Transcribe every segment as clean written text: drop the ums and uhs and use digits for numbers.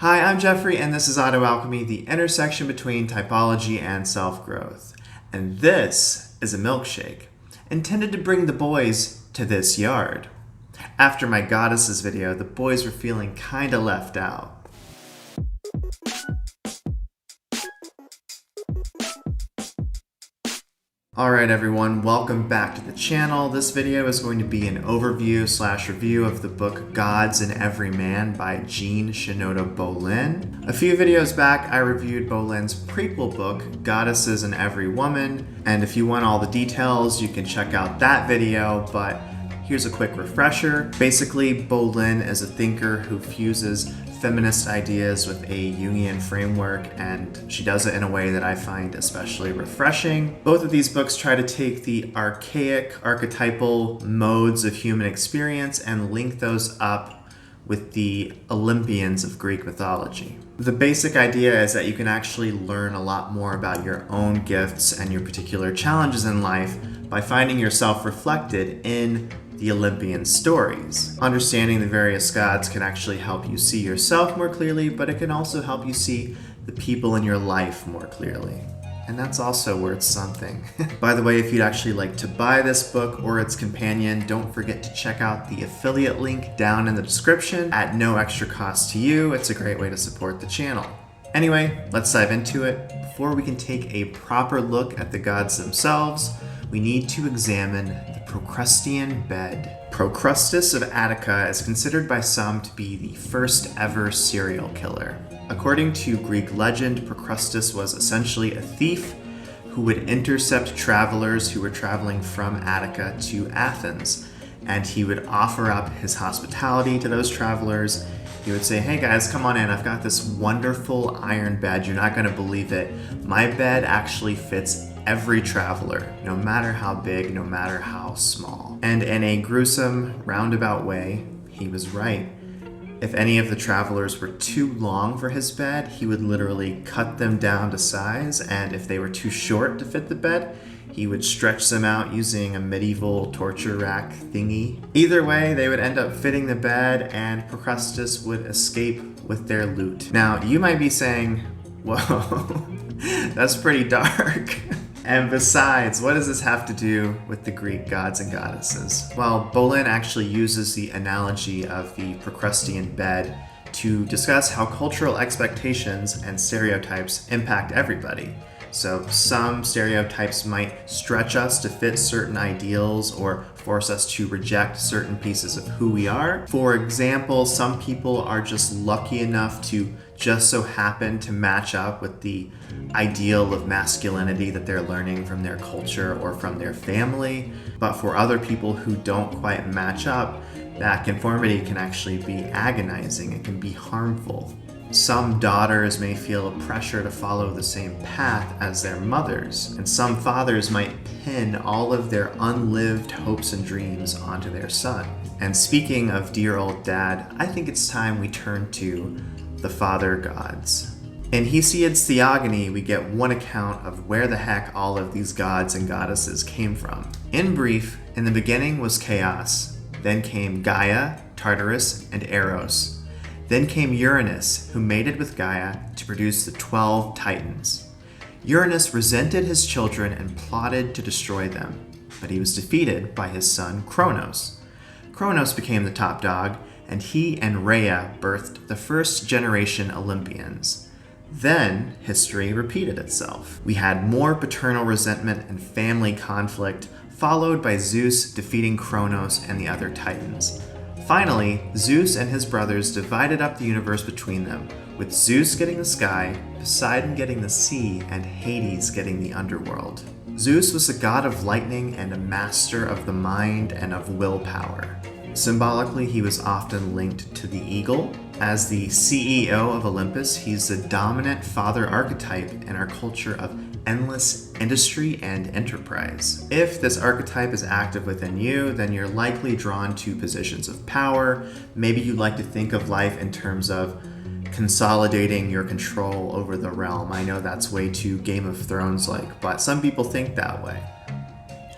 Hi, I'm Jeffrey, and this is AutoAlchemy, the intersection between typology and self-growth. And this is a milkshake, intended to bring the boys to this yard. After my goddesses video, the boys were feeling kinda left out. Alright everyone, welcome back to the channel. This video is going to be an overview/review of the book Gods in Everyman by Jean Shinoda Bolen. A few videos back, I reviewed Bolen's prequel book, Goddesses in Every Woman, and if you want all the details, you can check out that video, but here's a quick refresher. Basically, Bolen is a thinker who fuses feminist ideas with a Jungian framework, and she does it in a way that I find especially refreshing. Both of these books try to take the archaic, archetypal modes of human experience and link those up with the Olympians of Greek mythology. The basic idea is that you can actually learn a lot more about your own gifts and your particular challenges in life by finding yourself reflected in the Olympian stories. Understanding the various gods can actually help you see yourself more clearly, but it can also help you see the people in your life more clearly. And that's also worth something. By the way, if you'd actually like to buy this book or its companion, don't forget to check out the affiliate link down in the description at no extra cost to you. It's a great way to support the channel. Anyway, let's dive into it. Before we can take a proper look at the gods themselves, we need to examine the Procrustean Bed. Procrustes of Attica is considered by some to be the first ever serial killer. According to Greek legend, Procrustes was essentially a thief who would intercept travelers who were traveling from Attica to Athens, and he would offer up his hospitality to those travelers. He would say, "Hey guys, come on in. I've got this wonderful iron bed. You're not going to believe it. My bed actually fits every traveler, no matter how big, no matter how small." And in a gruesome, roundabout way, he was right. If any of the travelers were too long for his bed, he would literally cut them down to size, and if they were too short to fit the bed, he would stretch them out using a medieval torture rack thingy. Either way, they would end up fitting the bed, and Procrustes would escape with their loot. Now, you might be saying, whoa, that's pretty dark. And besides, what does this have to do with the Greek gods and goddesses? Well, Bolen actually uses the analogy of the Procrustean bed to discuss how cultural expectations and stereotypes impact everybody. So some stereotypes might stretch us to fit certain ideals or force us to reject certain pieces of who we are. For example, some people are just lucky enough to just so happen to match up with the ideal of masculinity that they're learning from their culture or from their family. But for other people who don't quite match up, that conformity can actually be agonizing. It can be harmful. Some daughters may feel a pressure to follow the same path as their mothers, and some fathers might pin all of their unlived hopes and dreams onto their son. And speaking of dear old dad, I think it's time we turn to the father gods. In Hesiod's Theogony, we get one account of where the heck all of these gods and goddesses came from. In brief, in the beginning was chaos, then came Gaia, Tartarus, and Eros. Then came Uranus, who mated with Gaia to produce the 12 Titans. Uranus resented his children and plotted to destroy them, but he was defeated by his son Kronos. Kronos became the top dog, and he and Rhea birthed the first generation Olympians. Then, history repeated itself. We had more paternal resentment and family conflict, followed by Zeus defeating Kronos and the other Titans. Finally, Zeus and his brothers divided up the universe between them, with Zeus getting the sky, Poseidon getting the sea, and Hades getting the underworld. Zeus was a god of lightning and a master of the mind and of willpower. Symbolically, he was often linked to the eagle. As the CEO of Olympus, he's the dominant father archetype in our culture of endless industry and enterprise. If this archetype is active within you, then you're likely drawn to positions of power. Maybe you like to think of life in terms of consolidating your control over the realm. I know that's way too Game of Thrones-like, but some people think that way.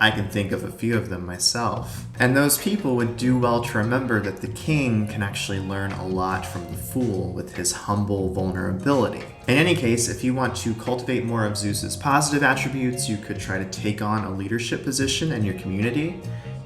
I can think of a few of them myself. And those people would do well to remember that the king can actually learn a lot from the fool with his humble vulnerability. In any case, if you want to cultivate more of Zeus's positive attributes, you could try to take on a leadership position in your community.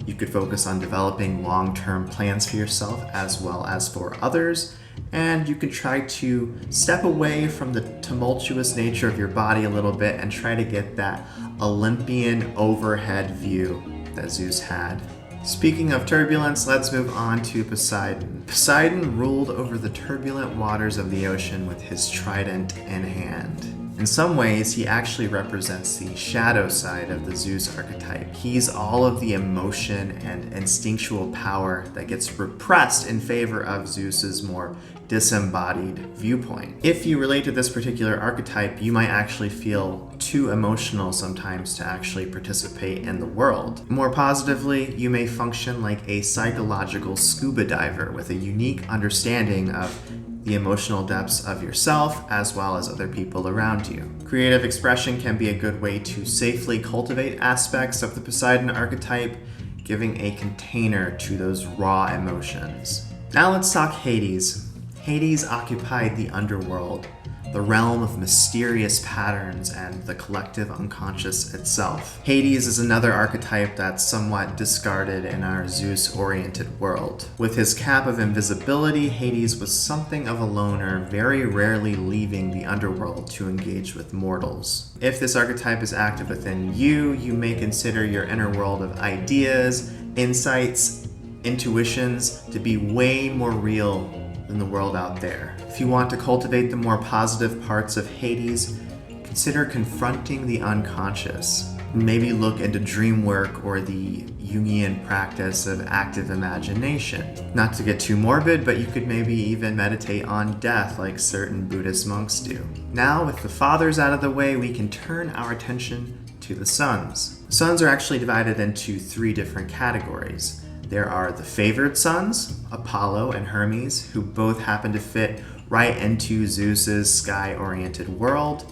You could focus on developing long-term plans for yourself as well as for others. And you could try to step away from the tumultuous nature of your body a little bit and try to get that Olympian overhead view that Zeus had. Speaking of turbulence, let's move on to Poseidon. Poseidon ruled over the turbulent waters of the ocean with his trident in hand. In some ways, he actually represents the shadow side of the Zeus archetype. He's all of the emotion and instinctual power that gets repressed in favor of Zeus's more disembodied viewpoint. If you relate to this particular archetype, you might actually feel too emotional sometimes to actually participate in the world. More positively, you may function like a psychological scuba diver with a unique understanding of the emotional depths of yourself as well as other people around you. Creative expression can be a good way to safely cultivate aspects of the Poseidon archetype, giving a container to those raw emotions. Now let's talk Hades. Hades occupied the underworld, the realm of mysterious patterns and the collective unconscious itself. Hades is another archetype that's somewhat discarded in our Zeus-oriented world. With his cap of invisibility, Hades was something of a loner, very rarely leaving the underworld to engage with mortals. If this archetype is active within you, you may consider your inner world of ideas, insights, intuitions to be way more real than the world out there. If you want to cultivate the more positive parts of Hades, consider confronting the unconscious. Maybe look into dream work or the Jungian practice of active imagination. Not to get too morbid, but you could maybe even meditate on death like certain Buddhist monks do. Now, with the fathers out of the way, we can turn our attention to the sons. Sons are actually divided into 3 different categories. There are the favored sons, Apollo and Hermes, who both happen to fit right into Zeus's sky-oriented world.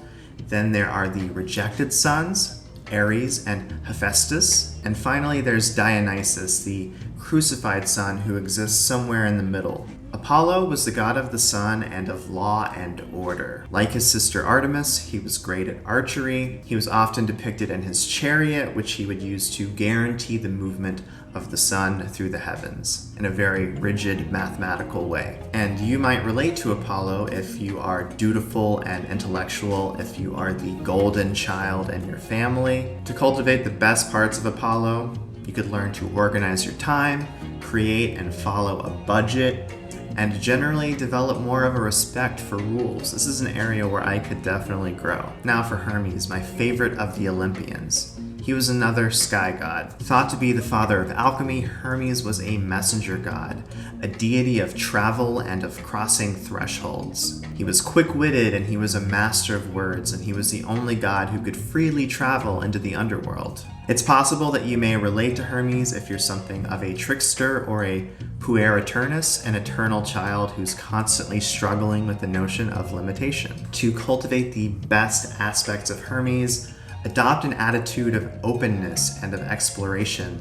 Then there are the rejected sons, Ares and Hephaestus. And finally, there's Dionysus, the crucified son who exists somewhere in the middle. Apollo was the god of the sun and of law and order. Like his sister Artemis, he was great at archery. He was often depicted in his chariot, which he would use to guarantee the movement of the sun through the heavens in a very rigid mathematical way. And you might relate to Apollo if you are dutiful and intellectual, if you are the golden child in your family. To cultivate the best parts of Apollo, you could learn to organize your time, create and follow a budget, and generally develop more of a respect for rules. This is an area where I could definitely grow. Now for Hermes, my favorite of the Olympians. He was another sky god. Thought to be the father of alchemy, Hermes was a messenger god, a deity of travel and of crossing thresholds. He was quick-witted and he was a master of words, and he was the only god who could freely travel into the underworld. It's possible that you may relate to Hermes if you're something of a trickster or a pueriternus, an eternal child who's constantly struggling with the notion of limitation. To cultivate the best aspects of Hermes, adopt an attitude of openness and of exploration.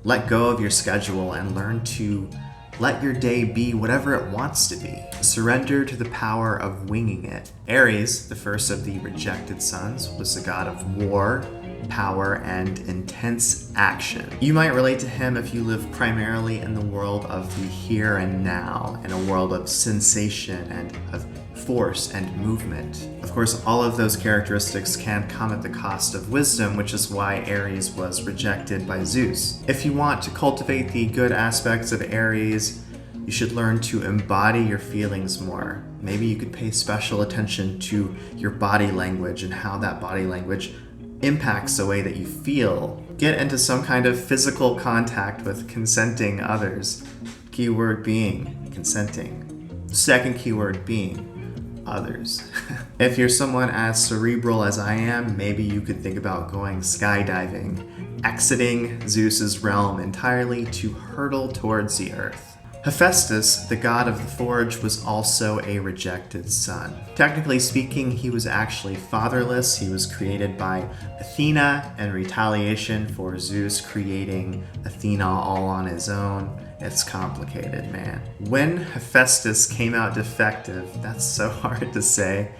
Let go of your schedule and learn to let your day be whatever it wants to be. Surrender to the power of winging it. Ares, the first of the rejected sons, was the god of war, power, and intense action. You might relate to him if you live primarily in the world of the here and now, in a world of sensation and of force and movement. Of course, all of those characteristics can come at the cost of wisdom, which is why Ares was rejected by Zeus. If you want to cultivate the good aspects of Ares, you should learn to embody your feelings more. Maybe you could pay special attention to your body language and how that body language impacts the way that you feel. Get into some kind of physical contact with consenting others. Keyword being consenting. Second keyword being others. If you're someone as cerebral as I am, maybe you could think about going skydiving, exiting Zeus's realm entirely to hurtle towards the earth. Hephaestus, the god of the forge, was also a rejected son. Technically speaking, he was actually fatherless. He was created by Athena in retaliation for Zeus creating Athena all on his own. It's complicated, man. When Hephaestus came out defective, that's so hard to say,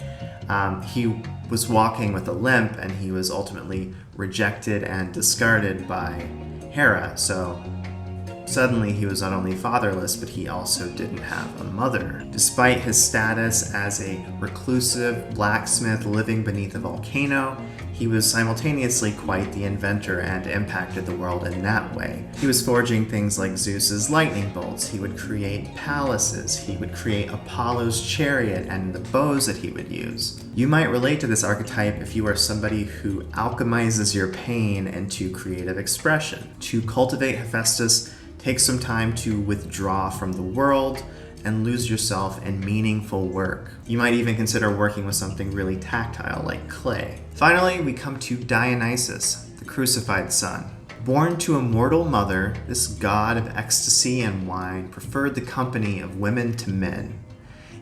he was walking with a limp and he was ultimately rejected and discarded by Hera. So suddenly he was not only fatherless, but he also didn't have a mother. Despite his status as a reclusive blacksmith living beneath a volcano, he was simultaneously quite the inventor and impacted the world in that way. He was forging things like Zeus's lightning bolts, he would create palaces, he would create Apollo's chariot and the bows that he would use. You might relate to this archetype if you are somebody who alchemizes your pain into creative expression. To cultivate Hephaestus, take some time to withdraw from the world and lose yourself in meaningful work. You might even consider working with something really tactile like clay. Finally, we come to Dionysus, the crucified son. Born to a mortal mother, this god of ecstasy and wine preferred the company of women to men.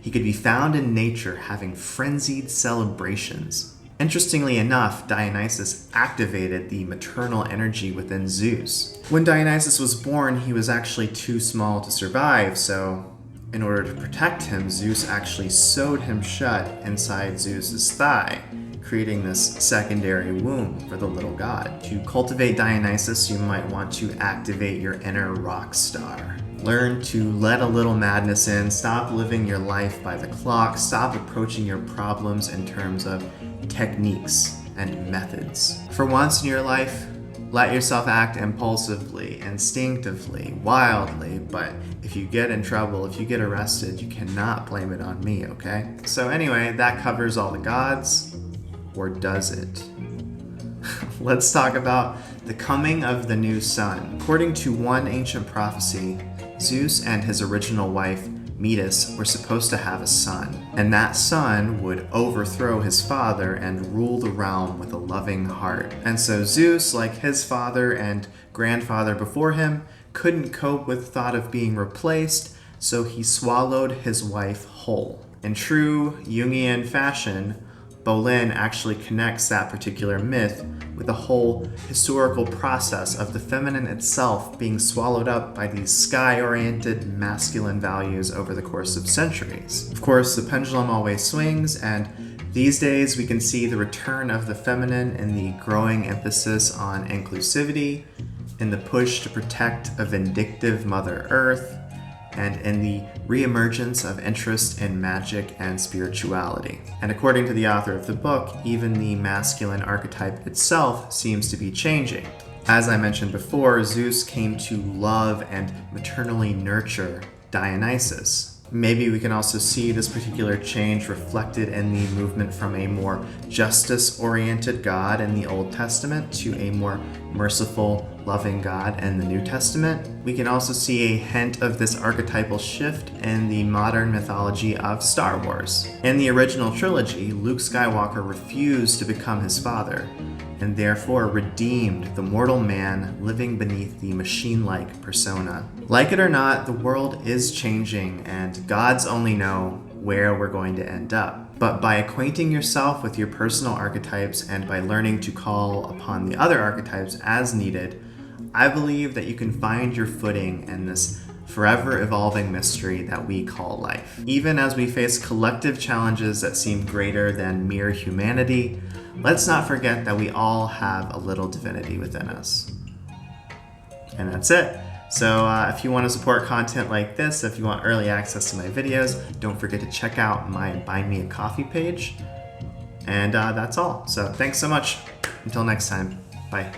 He could be found in nature having frenzied celebrations. Interestingly enough, Dionysus activated the maternal energy within Zeus. When Dionysus was born, he was actually too small to survive, so in order to protect him, Zeus actually sewed him shut inside Zeus's thigh, creating this secondary womb for the little god. To cultivate Dionysus, you might want to activate your inner rock star. Learn to let a little madness in, stop living your life by the clock, stop approaching your problems in terms of techniques and methods. For once in your life, let yourself act impulsively, instinctively, wildly, but if you get in trouble, if you get arrested, you cannot blame it on me, okay? So anyway, that covers all the gods, or does it? Let's talk about the coming of the new sun. According to one ancient prophecy, Zeus and his original wife, Metis, were supposed to have a son, and that son would overthrow his father and rule the realm with a loving heart. And so Zeus, like his father and grandfather before him, couldn't cope with the thought of being replaced, so he swallowed his wife whole. In true Jungian fashion, Bolen actually connects that particular myth with the whole historical process of the feminine itself being swallowed up by these sky-oriented masculine values over the course of centuries. Of course, the pendulum always swings, and these days we can see the return of the feminine in the growing emphasis on inclusivity, in the push to protect a vindictive Mother Earth, and in the reemergence of interest in magic and spirituality. And according to the author of the book, even the masculine archetype itself seems to be changing. As I mentioned before, Zeus came to love and maternally nurture Dionysus. Maybe we can also see this particular change reflected in the movement from a more justice-oriented God in the Old Testament to a more merciful, loving God in the New Testament. We can also see a hint of this archetypal shift in the modern mythology of Star Wars. In the original trilogy, Luke Skywalker refused to become his father, and therefore redeemed the mortal man living beneath the machine-like persona. Like it or not, the world is changing, and gods only know where we're going to end up. But by acquainting yourself with your personal archetypes and by learning to call upon the other archetypes as needed, I believe that you can find your footing in this forever evolving mystery that we call life. Even as we face collective challenges that seem greater than mere humanity, let's not forget that we all have a little divinity within us. And that's it. So if you want to support content like this, if you want early access to my videos, don't forget to check out my Buy Me a Coffee page. And that's all. So thanks so much. Until next time, bye.